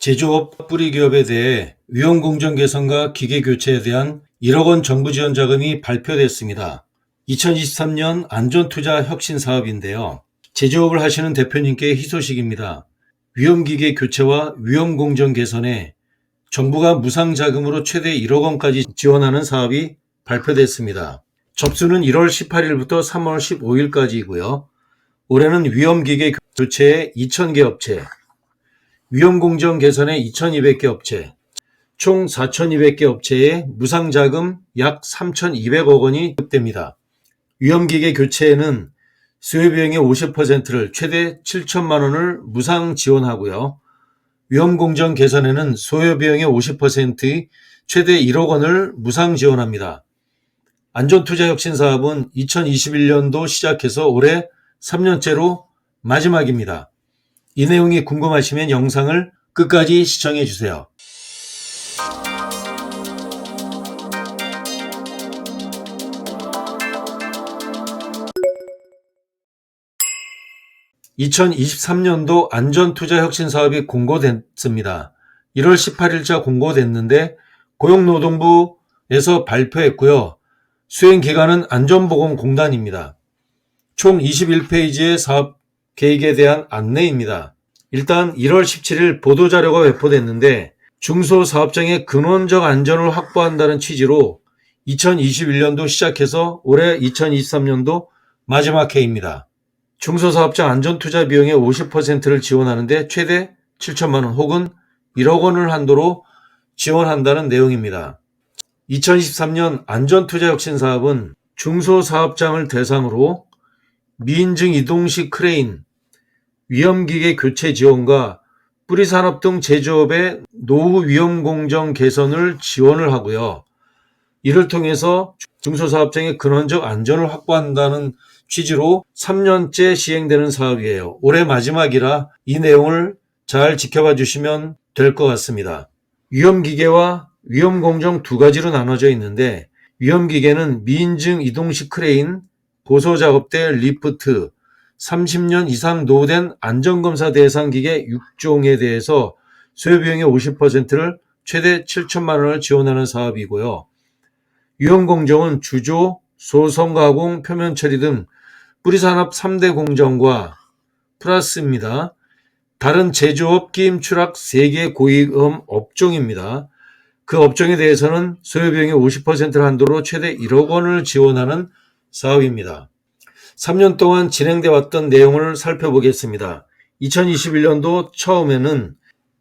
제조업 뿌리기업에 대해 위험공정 개선과 기계 교체에 대한 1억 원 정부 지원 자금이 발표됐습니다. 2023년 안전투자 혁신 사업인데요. 제조업을 하시는 대표님께 희소식입니다. 위험기계 교체와 위험공정 개선에 정부가 무상 자금으로 최대 1억 원까지 지원하는 사업이 발표됐습니다. 접수는 1월 18일부터 3월 15일까지이고요. 올해는 위험기계 교체에 2,000개 업체, 위험공정 개선에 2,200개 업체, 총 4,200개 업체에 무상자금 약 3,200억 원이 지급됩니다. 위험기계 교체에는 수요비용의 50%를 최대 7천만 원을 무상 지원하고요. 위험공정 개선에는 소요비용의 50%의 최대 1억 원을 무상 지원합니다. 안전투자혁신사업은 2021년도 시작해서 올해 3년째로 마지막입니다. 이 내용이 궁금하시면 영상을 끝까지 시청해 주세요. (2023년도) 안전투자혁신사업이 공고됐습니다. 1월 18일자 공고됐는데 고용노동부에서 발표했고요. 수행기관은 안전보건공단입니다. 총 21페이지의 사업 계획에 대한 안내입니다. 일단 1월 17일 보도자료가 배포됐는데 중소사업장의 근원적 안전을 확보한다는 취지로 2021년도 시작해서 올해 2023년도 마지막 해입니다. 중소사업장 안전투자 비용의 50%를 지원하는데 최대 7천만 원 혹은 1억 원을 한도로 지원한다는 내용입니다. 2023년 안전투자혁신사업은 중소사업장을 대상으로 미인증 이동식 크레인, 위험기계 교체 지원과 뿌리산업 등 제조업의 노후 위험공정 개선을 지원을 하고요. 이를 통해서 중소사업장의 근원적 안전을 확보한다는 취지로 3년째 시행되는 사업이에요. 올해 마지막이라 이 내용을 잘 지켜봐 주시면 될 것 같습니다. 위험기계와 위험공정 두 가지로 나눠져 있는데 위험기계는 미인증 이동식 크레인, 고소작업대 리프트, 30년 이상 노후된 안전검사 대상 기계 6종에 대해서 수요비용의 50%를 최대 7천만 원을 지원하는 사업이고요. 위험공정은 주조, 소성가공, 표면처리 등 뿌리산업 3대 공정과 플러스입니다. 다른 제조업, 끼임, 추락 3개 고위험 업종입니다. 그 업종에 대해서는 소요비용의 50%를 한도로 최대 1억 원을 지원하는 사업입니다. 3년 동안 진행돼 왔던 내용을 살펴보겠습니다. 2021년도 처음에는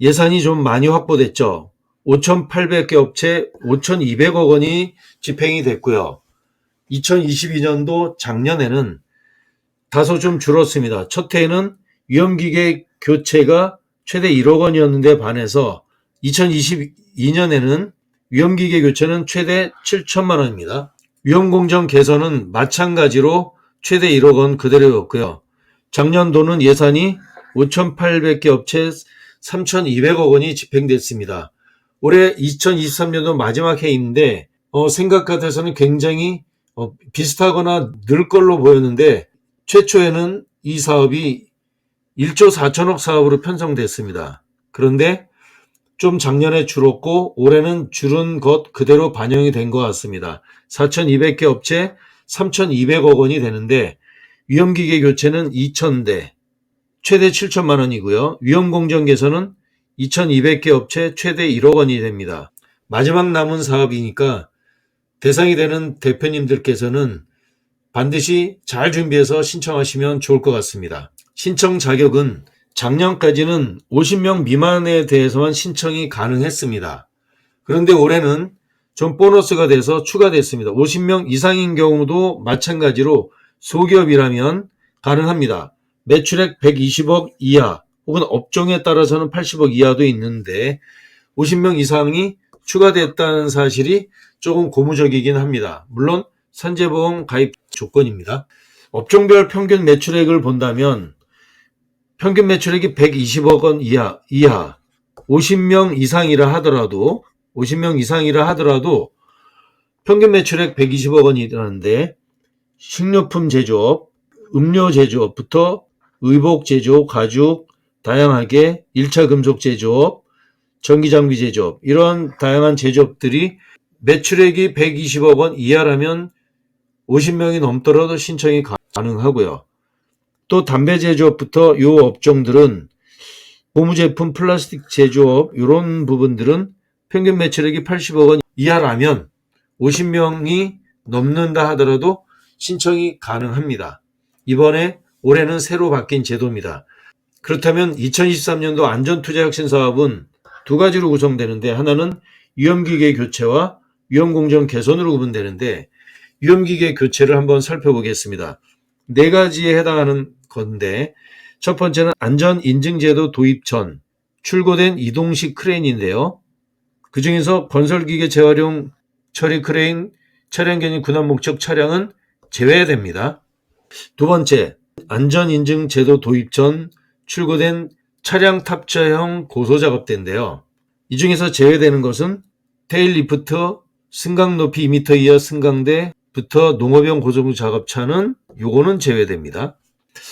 예산이 좀 많이 확보됐죠. 5,800개 업체 5,200억 원이 집행이 됐고요. 2022년도 작년에는 다소 좀 줄었습니다. 첫 해에는 위험기계 교체가 최대 1억 원이었는데 반해서 2022년에는 위험기계 교체는 최대 7천만 원입니다. 위험공정 개선은 마찬가지로 최대 1억 원 그대로였고요. 작년도는 예산이 5,800개 업체 3,200억 원이 집행됐습니다. 올해 2023년도 마지막 해인데 생각 같아서는 굉장히 비슷하거나 늘 걸로 보였는데 최초에는 이 사업이 1조 4천억 사업으로 편성됐습니다. 그런데 좀 작년에 줄었고 올해는 줄은 것 그대로 반영이 된 것 같습니다. 4,200개 업체 3,200억 원이 되는데 위험기계 교체는 2,000대, 최대 7천만 원이고요. 위험공정 개선은 2,200개 업체 최대 1억 원이 됩니다. 마지막 남은 사업이니까 대상이 되는 대표님들께서는 반드시 잘 준비해서 신청하시면 좋을 것 같습니다. 신청 자격은 작년까지는 50명 미만에 대해서만 신청이 가능했습니다. 그런데 올해는 좀 보너스가 돼서 추가됐습니다. 50명 이상인 경우도 마찬가지로 소기업이라면 가능합니다. 매출액 120억 이하 혹은 업종에 따라서는 80억 이하도 있는데 50명 이상이 추가됐다는 사실이 조금 고무적이긴 합니다. 물론 선제보험 가입 조건입니다. 업종별 평균 매출액을 본다면 평균 매출액이 120억 원 이하 50명 이상이라 하더라도 평균 매출액 120억 원이라는데 식료품 제조업, 음료 제조업부터 의복 제조업, 가죽, 다양하게 1차 금속 제조업, 전기장비 제조업, 이런 다양한 제조업들이 매출액이 120억 원 이하라면 50명이 넘더라도 신청이 가능하고요. 또 담배 제조업부터 이 업종들은 고무제품, 플라스틱 제조업 이런 부분들은 평균 매출액이 80억 원 이하라면 50명이 넘는다 하더라도 신청이 가능합니다. 올해는 새로 바뀐 제도입니다. 그렇다면 2023년도 안전투자혁신사업은 두 가지로 구성되는데, 하나는 위험기계 교체와 위험공정 개선으로 구분되는데, 위험기계 교체를 한번 살펴보겠습니다. 네 가지에 해당하는 건데, 첫 번째는 안전인증제도 도입 전 출고된 이동식 크레인인데요. 그 중에서 건설기계 재활용 처리 크레인, 차량 견인 군함 목적 차량은 제외됩니다. 두 번째, 안전인증제도 도입 전 출고된 차량 탑재형 고소작업대인데요. 이 중에서 제외되는 것은 테일 리프트, 승강 높이 2m 이하 승강대부터 농업용 고소부 작업차는 요거는 제외됩니다.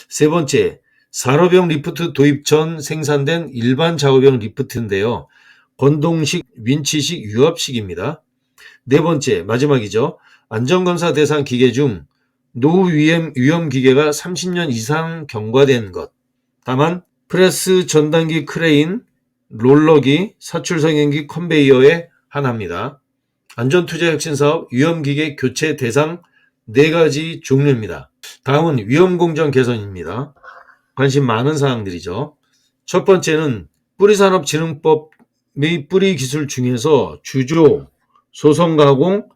세 번째, 산업용 리프트 도입 전 생산된 일반 작업용 리프트인데요. 건동식, 윈치식, 유압식입니다. 네 번째, 마지막이죠. 안전검사 대상 기계 중 노후 위험 기계가 30년 이상 경과된 것. 다만 프레스 전단기 크레인, 롤러기, 사출성형기 컨베이어에 한합니다. 안전투자혁신사업 위험기계 교체 대상 4가지 종류입니다. 다음은 위험공정 개선입니다. 관심 많은 사항들이죠. 첫 번째는 뿌리산업진흥법의 뿌리 기술 중에서 주조, 소성가공,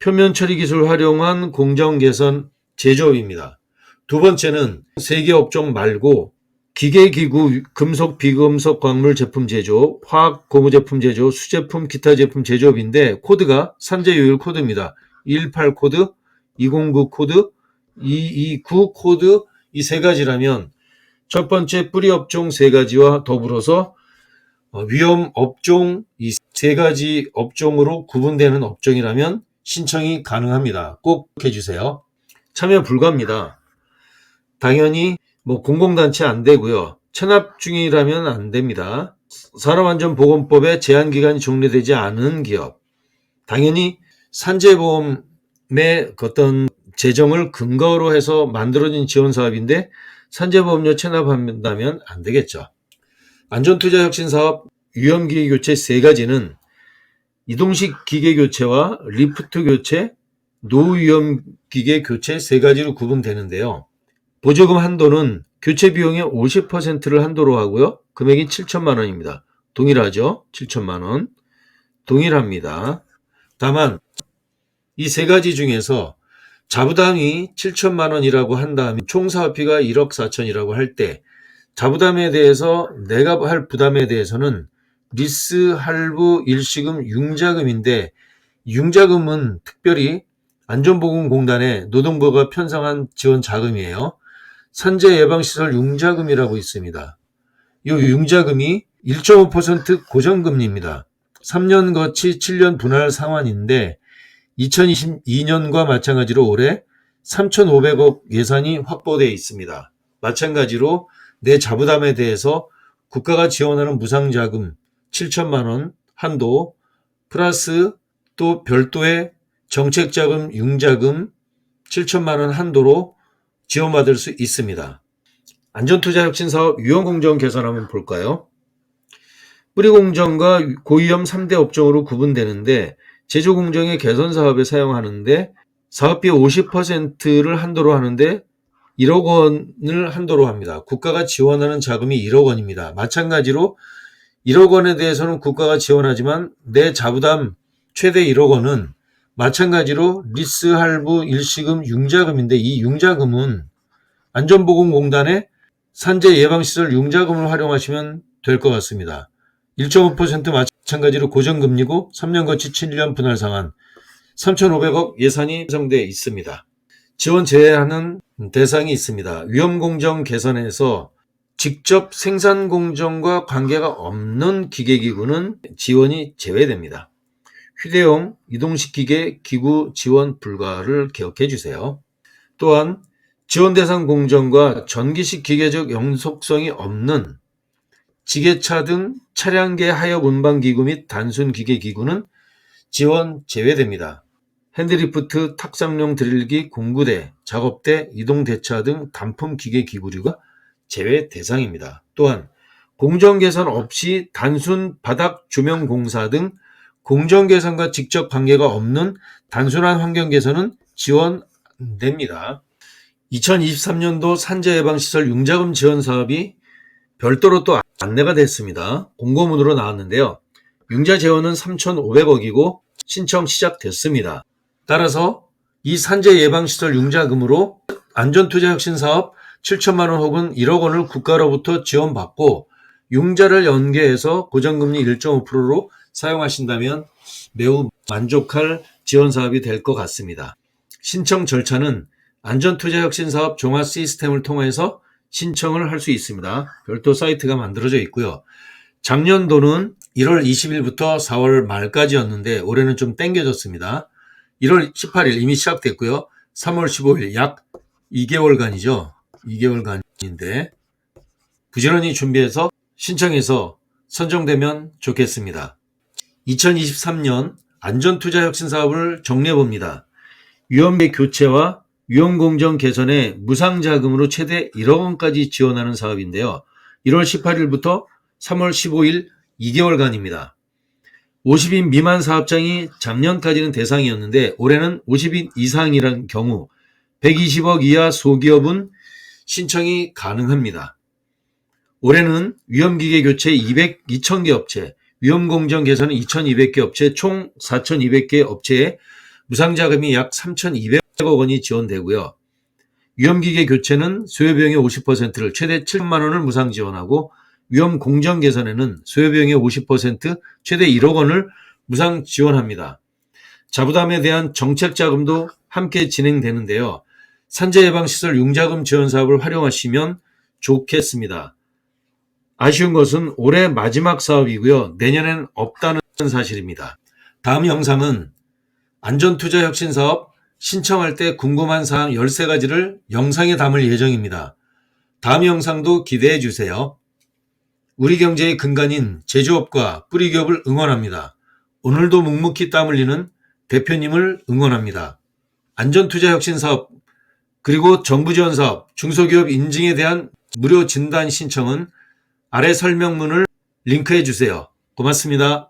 표면처리 기술 활용한 공정 개선 제조업입니다. 두 번째는 세계업종 말고 기계기구, 금속, 비금속, 광물 제품 제조, 화학 고무 제품 제조, 수제품, 기타 제품 제조업인데 코드가 산재요율 코드입니다. 118 코드, 209 코드, 229 코드, 이 세 가지라면 첫 번째 뿌리업종 3가지와 더불어서 위험업종 이 3가지 업종으로 구분되는 업종이라면 신청이 가능합니다. 꼭 해주세요. 참여 불가입니다. 당연히 공공단체 안 되고요. 체납 중이라면 안 됩니다. 산업안전보건법에 제한기간이 종료되지 않은 기업, 당연히 산재보험의 어떤 재정을 근거로 해서 만들어진 지원사업인데 산재보험료 체납한다면 안 되겠죠. 안전투자혁신사업 위험기계 교체 3가지는 이동식 기계 교체와 리프트 교체, 노후위험기계 교체 3가지로 구분되는데요. 보조금 한도는 교체 비용의 50%를 한도로 하고요. 금액이 7천만 원입니다. 동일하죠? 7천만 원. 동일합니다. 다만 이 3가지 중에서 자부담이 7천만 원이라고 한다면 총 사업비가 1억 4천이라고 할 때 자부담에 대해서 내가 할 부담에 대해서는 리스, 할부, 일시금, 융자금인데 융자금은 특별히 안전보건공단에 노동부가 편성한 지원 자금이에요. 산재 예방시설 융자금이라고 있습니다. 이 융자금이 1.5% 고정금리입니다. 3년 거치 7년 분할 상환인데 2022년과 마찬가지로 올해 3,500억 예산이 확보되어 있습니다. 마찬가지로 내 자부담에 대해서 국가가 지원하는 무상자금 7천만 원 한도 플러스 또 별도의 정책자금, 융자금 7천만 원 한도로 지원받을 수 있습니다. 안전투자혁신사업 위험공정 개선 한번 볼까요? 뿌리공정과 고위험 3대 업종으로 구분되는데 제조공정의 개선 사업에 사용하는데 사업비 50%를 한도로 하는데 1억 원을 한도로 합니다. 국가가 지원하는 자금이 1억 원입니다. 마찬가지로 1억 원에 대해서는 국가가 지원하지만 내 자부담 최대 1억 원은 마찬가지로 리스, 할부, 일시금, 융자금인데 이 융자금은 안전보건공단의 산재 예방시설 융자금을 활용하시면 될 것 같습니다. 1.5% 마찬가지로 고정금리고 3년 거치 7년 분할 상환 3,500억 예산이 편성되어 있습니다. 지원 제외하는 대상이 있습니다. 위험공정 개선에서 직접 생산공정과 관계가 없는 기계기구는 지원이 제외됩니다. 휴대용 이동식 기계 기구 지원 불가를 기억해 주세요. 또한 지원 대상 공정과 전기식 기계적 연속성이 없는 지게차 등 차량계 하역 운반기구 및 단순기계기구는 지원 제외됩니다. 핸드리프트, 탁상용 드릴기, 공구대, 작업대, 이동대차 등 단품기계기구류가 제외 대상입니다. 또한 공정개선 없이 단순 바닥 조명 공사 등 공정개선과 직접 관계가 없는 단순한 환경개선은 지원 안 됩니다. 2023년도 산재예방시설 융자금 지원 사업이 별도로 또 안내가 됐습니다. 공고문으로 나왔는데요. 융자 재원은 3,500억이고 신청 시작됐습니다. 따라서 이 산재예방시설 융자금으로 안전투자혁신사업 7천만 원 혹은 1억 원을 국가로부터 지원받고 융자를 연계해서 고정금리 1.5%로 사용하신다면 매우 만족할 지원사업이 될 것 같습니다. 신청 절차는 안전투자혁신사업 종합 시스템을 통해서 신청을 할 수 있습니다. 별도 사이트가 만들어져 있고요. 작년도는 1월 20일부터 4월 말까지였는데 올해는 좀 땡겨졌습니다. 1월 18일 이미 시작됐고요. 3월 15일 약 2개월간이죠. 2개월간인데 부지런히 준비해서 신청해서 선정되면 좋겠습니다. 2023년 안전투자혁신사업을 정리해봅니다. 위험계 교체와 위험공정 개선에 무상자금으로 최대 1억 원까지 지원하는 사업인데요. 1월 18일부터 3월 15일 2개월간입니다. 50인 미만 사업장이 작년까지는 대상이었는데 올해는 50인 이상이라는 경우 120억 이하 소기업은 신청이 가능합니다. 올해는 위험기계 교체 2,000개 업체, 위험공정 개선은 2,200개 업체, 총 4,200개 업체에 무상자금이 약 3,200억 원이 지원되고요. 위험기계 교체는 소요비용의 50%를 최대 7만 원을 무상 지원하고 위험공정 개선에는 소요비용의 50% 최대 1억 원을 무상 지원합니다. 자부담에 대한 정책자금도 함께 진행되는데요. 산재예방시설 융자금 지원 사업을 활용하시면 좋겠습니다. 아쉬운 것은 올해 마지막 사업이고요. 내년엔 없다는 사실입니다. 다음 영상은 안전투자혁신사업 신청할 때 궁금한 사항 13가지를 영상에 담을 예정입니다. 다음 영상도 기대해 주세요. 우리 경제의 근간인 제조업과 뿌리기업을 응원합니다. 오늘도 묵묵히 땀 흘리는 대표님을 응원합니다. 안전투자혁신사업 그리고 정부지원사업, 중소기업 인증에 대한 무료 진단 신청은 아래 설명문을 링크해 주세요. 고맙습니다.